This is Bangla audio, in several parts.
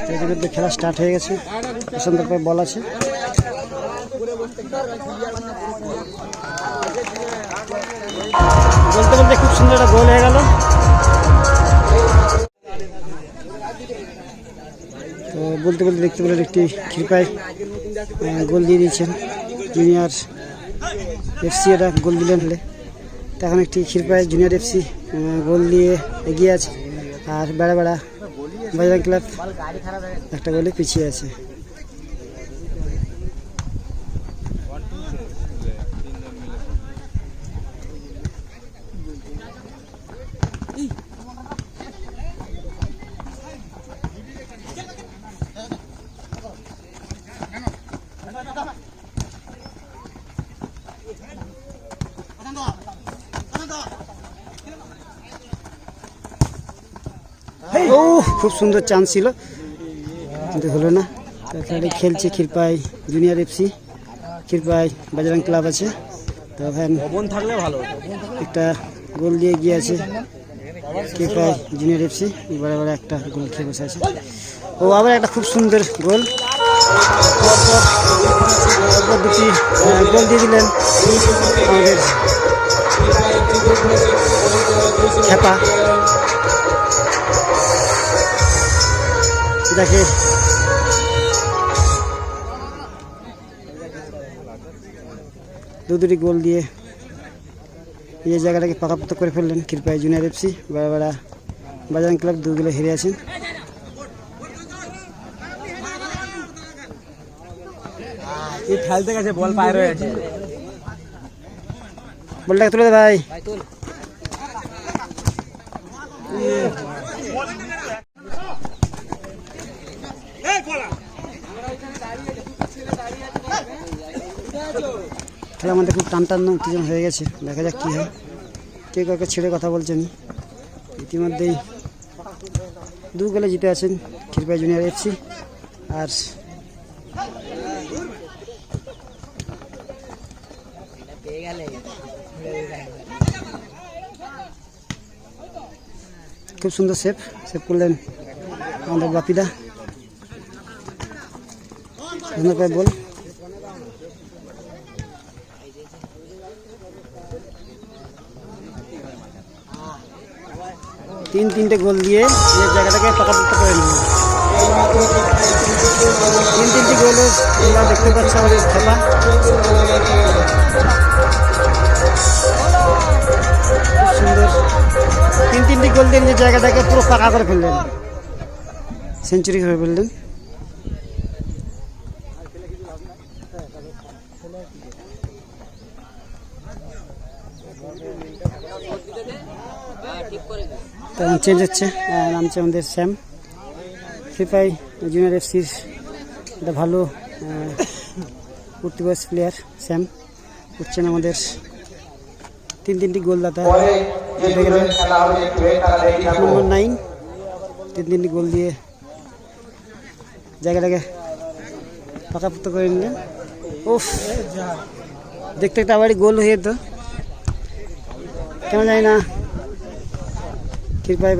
ইতিমধ্যে খেলা স্টার্ট হয়ে গেছে। প্রশান্তর পায়ে বল আছে। বলতে বলতে খুব সুন্দর একটা গোল হয়ে গেল। তো বলতে বলতে দেখতে পেলেন একটি কৃপায় গোল দিয়ে দিয়েছেন জুনিয়র এফসি। এটা গোল দিলেন হলে তখন একটি ক্ষীরপাই জুনিয়র এফসি গোল দিয়ে এগিয়ে আছে, আর বেড়া বেড়া বাজরাং ক্লাব একটা গোলে পিছিয়ে আছে। ও খুব সুন্দর চান্স ছিল কিন্তু হলো না। খেলাটি খেলছে Kshirpai junior FC, Kshirpai Bajrang club আছে। তো থাকলে ভালো একটা গোল দিয়ে এগিয়ে আছে ক্ষীরপাই জুনিয়র এফসি। বড় বড় একটা গোল খেয়ে বসে আছে। ও আবার একটা খুব সুন্দর গোল, দুটি গোল দিয়ে দিলেন আমাদের খেপা। দেখে দুটি গোল দিয়ে এই জায়গাটাকে পাকাপোক্ত করে ফেললেন ক্ষীরপাই জুনিয়র এফসি। বড় বড় বাজরাং ক্লাব 2 গোলে হেরে আছেন। খেলতে গেছে, বল পায়ে রয়েছে, বলটাকে তুলে দে ভাই। খেলা আমাদের খুব টান উত্তেজনা হয়ে গেছে। দেখা যাক কি হয়। কে কাউকে ছেড়ে কথা বলছেন। ইতিমধ্যেই 2 গোলে জিতে আছেন ক্ষীরপাই জুনিয়র এফসি। আর খুব সুন্দর সেভ করলেন আমাদের বাপিদা। বল তিনটে গোল দিয়ে এই জায়গাটাকে পাকাপোক্ত করে নিল। 3টি গোলে তোমরা দেখতে পাচ্ছ আমাদের খেলা। খুব সুন্দর 3টি গোল দিয়ে নিজের জায়গাটাকে পুরো পাকা করে ফেললেন, সেঞ্চুরি করে ফেললেন। তখন চেঞ্জ হচ্ছে, নামছে আমাদের স্যাম। ক্ষীরপাই জুনিয়র এফসির একটা ভালো উঠতি বয়স প্লেয়ার স্যাম উঠছেন আমাদের 3টি গোলদাতা নম্বর 9। 3টি গোল দিয়ে জায়গাটাকে পাকাপোক্ত করে নিলেন। ওফ, দেখতে একটা আবারই গোল হয়ে যেত, কেন জানি না। ক্ষীরপাই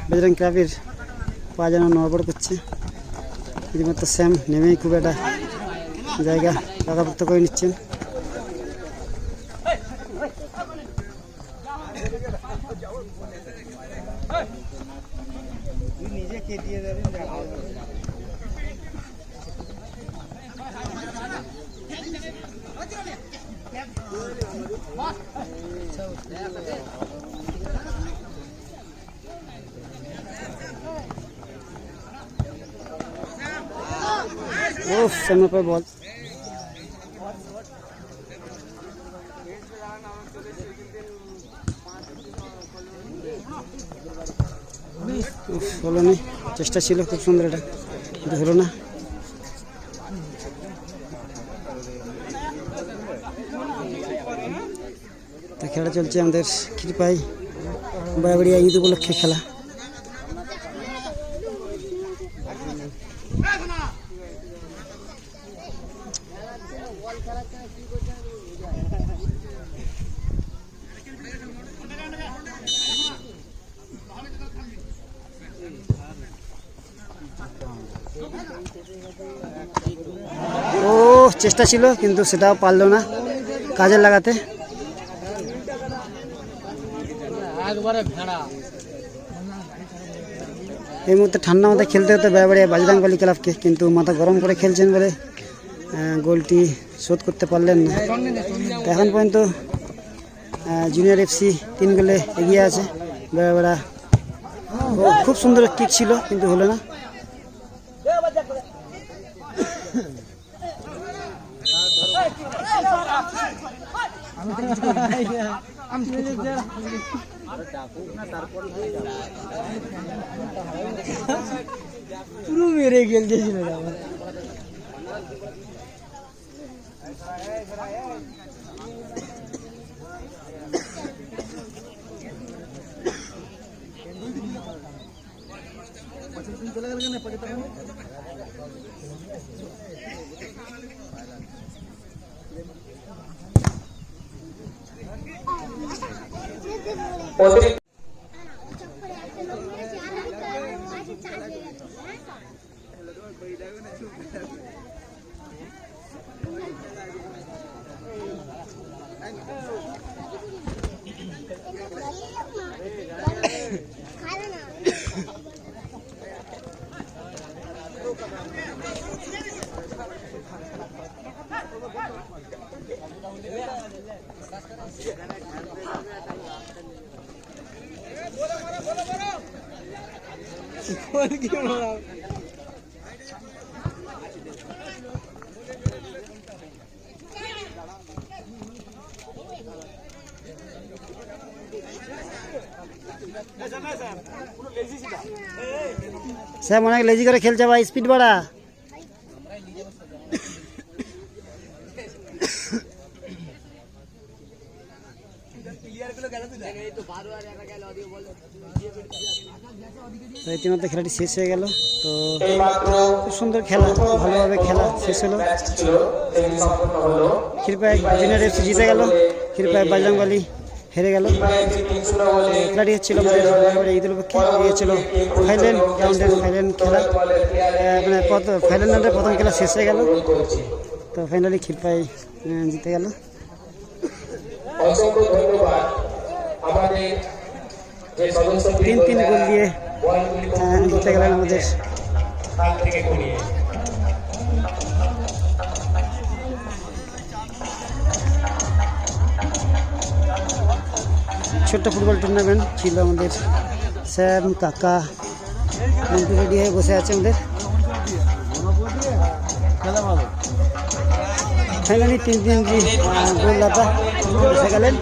বাজরাং ক্লাবের পা যেন নড়বড় করছে। রীতিমতো স্যাম নেমেই খুব একটা জায়গা পাকাপোক্ত করে নিচ্ছেন। ও সামনে पे বল হলো না। চেষ্টা ছিল খুব সুন্দর, এটা কিন্তু হলো না। তো খেলা চলছে আমাদের ক্ষীরপাই বাড়াবাড়িয়া ঈদ উপলক্ষে খেলা। ও চেষ্টা ছিল কিন্তু সেটাও পারলো না কাজে লাগাতে। এই মুহূর্তে ঠান্ডা মাথায় খেলতে হতো বেড়াবেড়িয়া বাজরাংবালি ক্লাবকে, কিন্তু মাথা গরম করে খেলছেন বলে গোলটি শোধ করতে পারলেন না। তো এখন পর্যন্ত জুনিয়র এফসি 3 গোলে এগিয়ে আছে। বেড়াবেড়া খুব সুন্দর কিক ছিল কিন্তু হলো না। পুরো মেরে খেলতেছিল। স্যার অনেক লেজি করে খেলছে ভাই, স্পিড বাড়া। তো ইতিমধ্যে খেলাটি শেষ হয়ে গেল। তো খুব সুন্দর খেলা, ভালোভাবে খেলা শেষ হলো। ক্ষীরপাই জুনিয়র এফসি জিতে গেল, ক্ষীরপাই বাজরাংবালি হেরে গেল। খেলাটি হচ্ছিল আমাদের ঈদের পক্ষে ছিল ফাইনাল রাউন্ডের ফাইনাল খেলা, মানে ফাইনাল রাউন্ডের প্রথম খেলা শেষ হয়ে গেল। তো ফাইনালি ক্ষীরপাই জিতে গেল। অসংখ্য ধন্যবাদ আমাদের যে সদস্য 3 গোল দিয়ে জিতে গেলেন আমাদের। ছোট্ট ফুটবল টুর্নামেন্ট ছিল আমাদের। স্যার কাকা রেডি হয়ে বসে আছে আমাদের। ফাইনালি 3 গোল দাতা বসে গেলেন।